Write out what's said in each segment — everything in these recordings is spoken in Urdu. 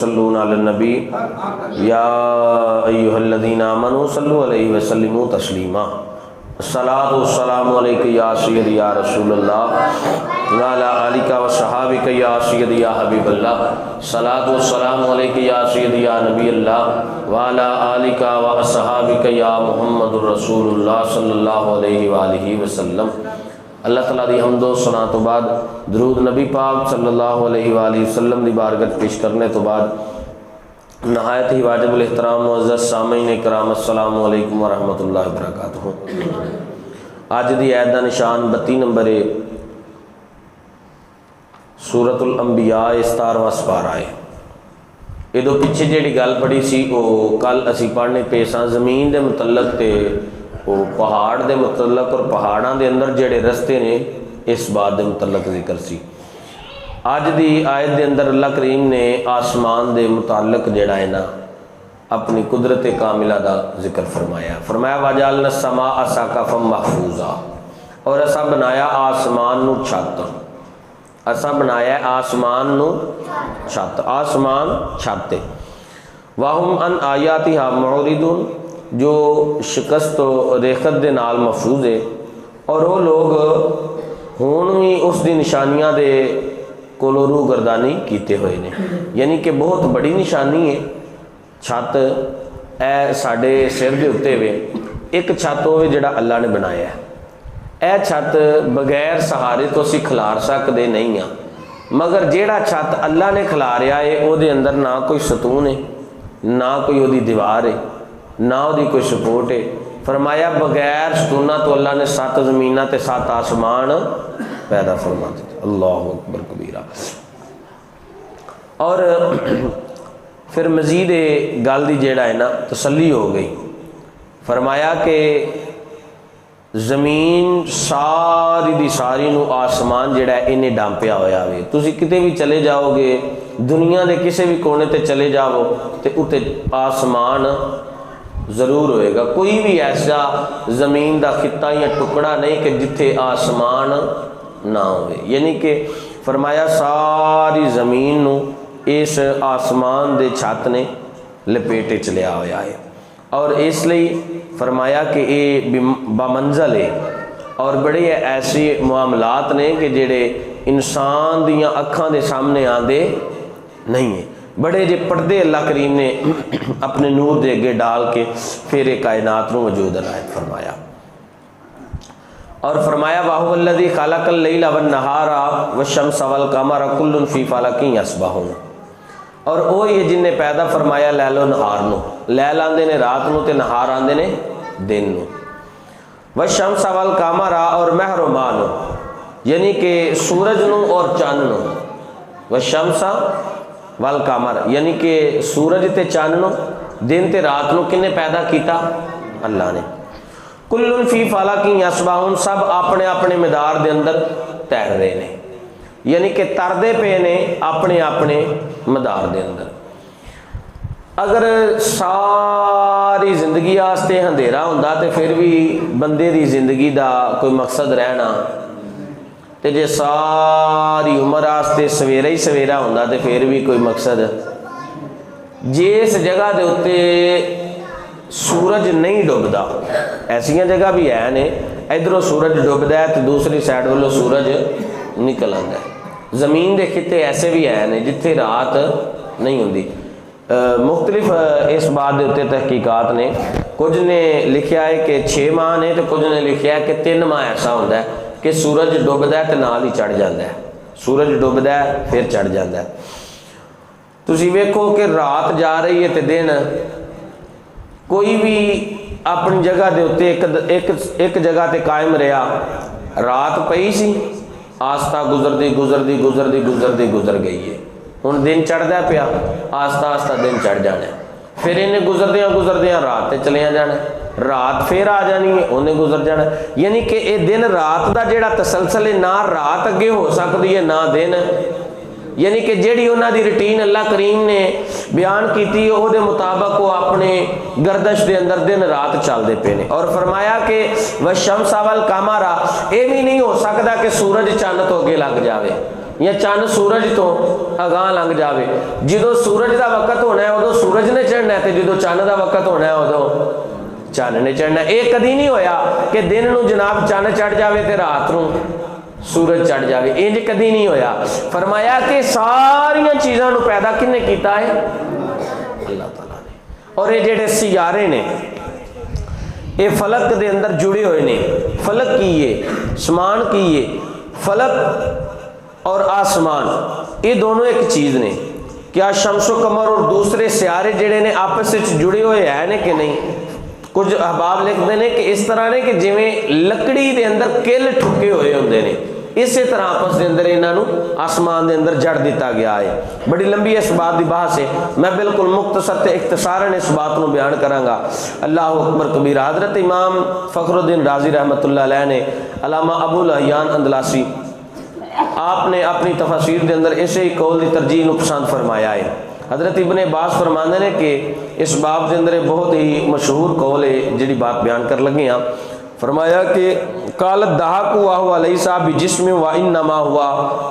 صلون علی النبی یا ایہا آمنوا صلوا علیہ وسلموا تسلیما الصلاۃ والسلام علیک یا سیدی یا رسول اللہ وعلی آلک و صحابک یا سیدی یا حبیب اللہ الصلاۃ والسلام علیک یا سیدی یا نبی اللہ وعلی آلک و صحابک یا محمد الرسول اللہ صلی اللہ علیہ وآلہ وسلم۔ اللہ تعالیٰ دی حمد و ثنا تو بعد درود نبی پاک صلی اللہ علیہ وآلہ وسلم دی بارگاہ پیش کرنے تو بعد نہایت ہی واجب الاحترام معزز سامعین کرام السلام علیکم ورحمۃ اللہ وبرکاتہ۔ آج دی عید دا نشان 32 نمبر سورۃ الانبیاء 17واں سپارہ ہے۔ ادو پیچھے جیڑی گل پڑھی سی وہ کل اسی پڑھنے پے ساں زمین دے متعلق تے وہ پہاڑ دے متعلق اور پہاڑاں دے اندر جڑے رستے نے اس بات دے متعلق ذکر سی۔ آج دی آیت دے اندر اللہ کریم نے آسمان دے متعلق جڑا ہے نا اپنی قدرت کاملہ دا ذکر فرمایا۔ وَجَعَلْنَا السَّمَاءَ سَقْفًا مَحْفُوظًا، اور اسا بنایا آسمان نو چھت، اسا بنایا آسمان نو چھت، آسمان چھت۔ وَهُمْ عَنْ آيَاتِهَا مُعْرِضُونَ، جو شکست و ریخت دے نال محفوظ ہے، اور وہ لوگ ہون بھی اس دی نشانیاں دے کولو روح گردانی کیتے ہوئے نے، یعنی کہ بہت بڑی نشانی ہے چھت اے ساڈے سر دے اتے ہوئے ایک چھت ہوئے جڑا اللہ نے بنایا ہے۔ اے چھت بغیر سہارے تو اسی کھلار سکدے نہیں ہاں، مگر جیڑا چھت اللہ نے کھلاریا ہے او دے اندر نہ کوئی ستون ہے، نہ کوئی او دی دیوار ہے، نہ وہ دی کوئی سپورٹ ہے۔ فرمایا بغیر ستونہ تو اللہ نے 7 زمینہ تے 7 آسمان پیدا فرما دیتے۔ اللہ اکبر کبیرہ۔ اور پھر مزید گل دی جیڑا ہے نا تسلی ہو گئی۔ فرمایا کہ زمین ساری دی ساری نو آسمان جیڑا ہے انہیں ڈانپیا ہویا ہوئے، تسی کتے بھی چلے جاؤ گے دنیا دے کسے بھی کونے تے چلے جاؤ تے اتے آسمان ضرور ہوئے گا۔ کوئی بھی ایسا زمین دا خطہ یا ٹکڑا نہیں کہ جتھے آسمان نہ ہوئے، یعنی کہ فرمایا ساری زمین نو اس آسمان دے چھت نے لپیٹے چلیا ہویا ہے، اور اس لئی فرمایا کہ یہ بامنزل ہے، اور بڑے ایسے معاملات نے کہ جڑے انسان دیاں اکھاں دے سامنے آندے نہیں ہیں۔ بڑے جے پردے اللہ کریم نے اپنے نور دے اگے ڈال کے پھر کائنات نو وجود عنایت فرمایا۔ اور فرمایا وَهُوَ الَّذِي خَلَقَ اللَّيْلَ وَالنَّهَارَ وَالشَّمْسَ وَالْقَمَرَ كُلٌّ فِي فَلَكٍ يَسْبَحُونَ، اور وہی ہے جن نے پیدا فرمایا لیل و نہار نو، لیل آندے نے رات نو تے نہار آندے نے دن نو۔ وَالشَّمْسَ وَالْقَمَرَ، اور مہر و ماہ نو، یعنی کہ سورج نو اور چاند نو۔ وَالشَّمْسَ وَالْقَمَرَ، یعنی کہ سورج تے چاند نو دن تے رات نو کنے پیدا کیتا؟ اللہ نے۔ کلن فی فلک یسبحون، سب اپنے اپنے مدار دے اندر تیر رہے نے، یعنی کہ تردے پے نے اپنے اپنے مدار دے اندر۔ اگر ساری زندگی آستے اندھیرا ہوندا تے پھر بھی بندے دی زندگی دا کوئی مقصد رہنا، تے جے ساری عمر آستے سویرا ہی سویرا ہوندا تے پھر بھی کوئی مقصد۔ جس جگہ دے اتے سورج نہیں ڈوبدا، ایسیاں جگہ بھی ہے نے ادھروں سورج ڈوبدا ہے تو دوسری سائڈ والوں سورج نکل آندا ہے۔ زمین دے خطے ایسے بھی ہے نے جتھے رات نہیں ہوندی۔ مختلف اس بات دے اتے تحقیقات نے، کچھ نے لکھیا ہے کہ 6 ماہ نے تو کچھ نے لکھیا ہے کہ 3 ماہ ایسا ہوندا ہے کہ سورج ڈوبدا ہے تے نال ہی چڑھ جاندا ہے، سورج ڈوبدا ہے پھر چڑھ جاندا ہے۔ تسی ویکھو کہ رات جا رہی ہے تے دن، کوئی بھی اپنی جگہ دے اتے ایک جگہ تے قائم رہا، رات پئی سی آستہ گزرتی گزرتی گزرتی گزرتی گزر گئی ہے، ہن دن چڑھدا پیا، آستہ آستہ دن چڑھ جانا ہے، پھر انہیں گزردیاں گزردیاں رات تے چلیاں جانا ہے، رات پھر آ جانی ہے انہیں گزر جانا ہے۔ یعنی کہ یہ دن رات دا جیڑا تسلسل ہے، نہ رات اگے ہو سکتی ہے نہ دن، یعنی کہ جیڑی انہاں دی روٹین اللہ کریم نے بیان کیتی ہے او دے مطابق وہ اپنے گردش دے اندر دن رات چل دے پے نے۔ اور فرمایا کہ وَالشَّمْسَ وَالْقَمَرَ، اے بھی نہیں ہو سکتا کہ سورج چاند تو اگے لگ جاوے، یا چند سورج تو اگاں لنگ جاوے. جدو سورج دا وقت ہونا ہے ادو سورج نے چڑھنا ہے، جدو چند دا وقت ہونا ہے ادو چند نے چڑھنا ہے. یہ کدی نہیں ہویا کہ دن نو جناب چند چڑھ جاوے تے رات نو سورج چڑھ جاوے، انج کدی نہیں ہویا. فرمایا کہ ساریاں چیزاں نو پیدا کن نے کیتا ہے؟ اللہ تعالیٰ نے. اور یہ جڑے سیارے نے یہ فلک دے اندر جڑے ہوئے نے. فلک کیے سمان کیے، فلک اور آسمان یہ دونوں ایک چیز نے. کیا شمس و قمر اور دوسرے سیارے جڑے نے آپس میں جڑے ہوئے ہیں نے کہ نہیں؟ کچھ احباب لکھتے ہیں کہ اس طرح نے کہ جویں لکڑی دے اندر کل ٹھکے ہوئے ہوندے نے، اسی طرح آپس دے اندر انہوں آسمان دے اندر جڑ دیتا گیا ہے. بڑی لمبی اس بات دی بحث ہے، میں بالکل مختصر تے اختصاراً اس بات کو بیان کراں گا. اللہ اکبر کبیر. حضرت امام فخر الدین رازی رحمۃ اللہ علیہ نے علامہ ابو الاحیان اندلاسی آپ نے اپنی تفاسیر دے اندر اسے ہی قول دی ترجیح نو پسند فرمایا ہے. حضرت ابن عباس فرماندے نے کہ اس باب دے اندر بہت ہی مشہور قول ہے جڑی بات بیان کر لگے ہیں. فرمایا کہ قالت دہاک واہو لیس بجسم وانما ہوا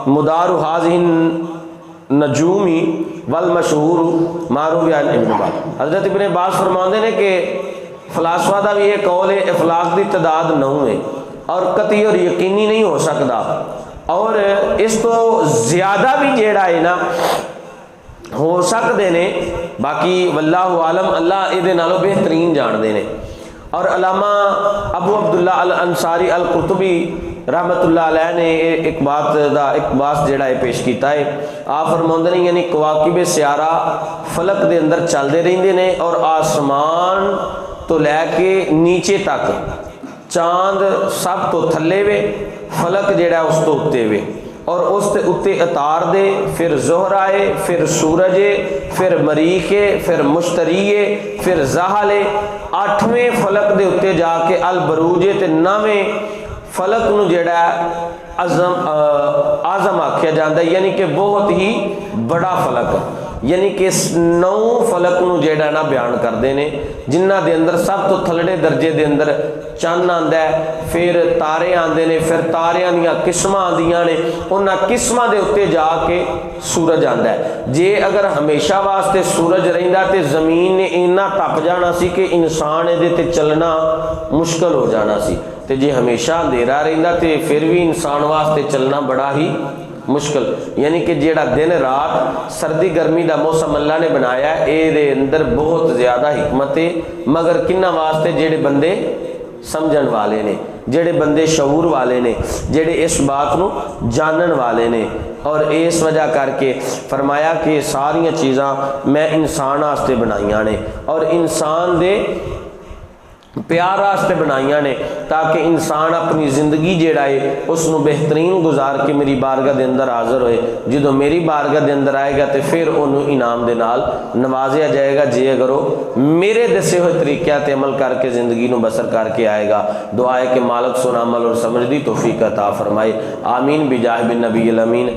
مدار هذه النجوم والمشہور معروف عن ابن عباس. حضرت ابن عباس فرماندے نے کہ فلاسفہ دا بھی یہ قول ہے افلاک دی تعداد 9 ہے اور قطعی اور یقینی نہیں ہو سکتا، اور اس تو زیادہ بھی جیڑا ہے نا ہو سکتے نے، باقی واللہ عالم اللہ یہ نالوں بہترین جاندے نے. اور علامہ ابو عبداللہ الانصاری القرطبی رحمت اللہ علیہ نے ایک بات دا اقباس جڑا ہے پیش کیتا ہے. آپ فرماندے نے یعنی کواکب سیارہ فلک دے اندر چلتے رہندے نے اور آسمان تو لے کے نیچے تک چاند سب تو تھلے وے، فلک جڑا اس تو اتے وے، اور اس تے اتے اتار دے، پھر زہرائے، پھر سورجے، پھر مریخے، پھر مشتریے، پھر زحلے. 8ویں فلک دے اتے جا کے البروجے تے 9ویں فلک نو جڑا اعظم آکھیا جاندا ہے، یعنی کہ بہت ہی بڑا فلک، یعنی کہ 9 فلک نو جڑا نا بیان کردے نے جنہ دے اندر سب تو تھلڑے درجے دے اندر چند آندا ہے، پھر تارے آندے نے، پھر تاریاں دیاں قسماں آندیاں نے، انہاں قسماں دے اتے جا کے سورج آندا ہے. جے اگر ہمیشہ واسطے سورج رہندا تے زمین نے اینا تپ جانا سی کہ انسان دے تے چلنا مشکل ہو جانا سی، تے جے ہمیشہ اندھیرا رہندا تے پھر بھی انسان واسطے چلنا بڑا ہی مشکل. یعنی کہ جیڑا دن رات سردی گرمی دا موسم اللہ نے بنایا ہے اے دے اندر بہت زیادہ حکمت ہے، مگر کنہ واسطے جیڑے بندے سمجھن والے نے، جیڑے بندے شعور والے نے، جیڑے اس بات نو جانن والے نے. اور اس وجہ کر کے فرمایا کہ ساریاں چیزاں میں انسان واسطے بنائیاں نے اور انسان دے پیار واسطے بنائیاں نے تاکہ انسان اپنی زندگی جیڑا ہے اس نو بہترین گزار کے میری بارگاہ دے اندر حاضر ہوئے. جدو میری بارگاہ دے اندر آئے گا تے پھر انہوں انعام دے نال نوازیا جائے گا جے اگر وہ میرے دسے ہوئے طریقے تے عمل کر کے زندگی نو بسر کر کے آئے گا. دعا ہے کہ مالک سن عمل اور سمجھ دی توفیق عطا فرمائے. آمین بجاہ بن نبی الامین.